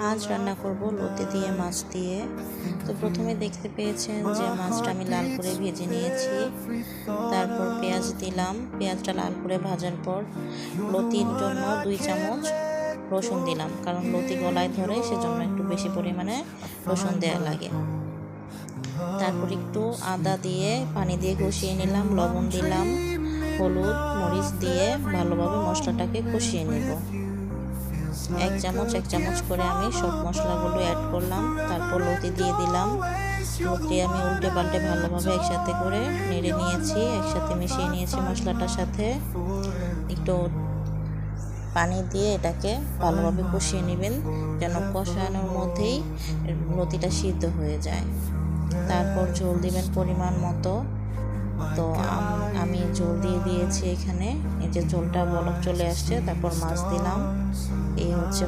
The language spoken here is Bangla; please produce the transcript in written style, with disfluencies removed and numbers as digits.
আজ রান্না করব লতি দিয়ে মাছ দিয়ে। তো প্রথমে দেখতে পেয়েছেন যে মাছটা আমি লাল করে ভেজে নিয়েছি। তারপর পেঁয়াজ দিলাম, পেঁয়াজটা লাল করে ভাজার পর লতির জন্য 2 চামচ রসুন দিলাম, কারণ লতি গলায় ধরে, সেজন্য একটু বেশি পরিমাণে রসুন দেওয়া লাগে। তারপর একটু আদা দিয়ে পানি দিয়ে কষিয়ে নিলাম, লবণ দিলাম, হলুদ মরিচ দিয়ে ভালোভাবে মশলাটাকে কষিয়ে নেব। 1 চামচ করে আমি সব মশলাগুলো অ্যাড করলাম। তারপর লতি দিয়ে দিলাম। লতি আমি উল্টে পাল্টে ভালোভাবে একসাথে করে নেড়ে নিয়েছি, একসাথে মিশিয়ে নিয়েছি মশলাটার সাথে। একটু পানি দিয়ে এটাকে ভালোভাবে কষিয়ে নেবেন, যেন কষানোর মধ্যেই লতিটা সিদ্ধ হয়ে যায়। তারপর ঝোল দিবেন পরিমাণ মতো। তো আমি ঝোল দিয়ে দিয়েছি এখানে। এই যে ঝোলটা বলক চলে আসছে, তারপর মাছ দিলাম। এই হচ্ছে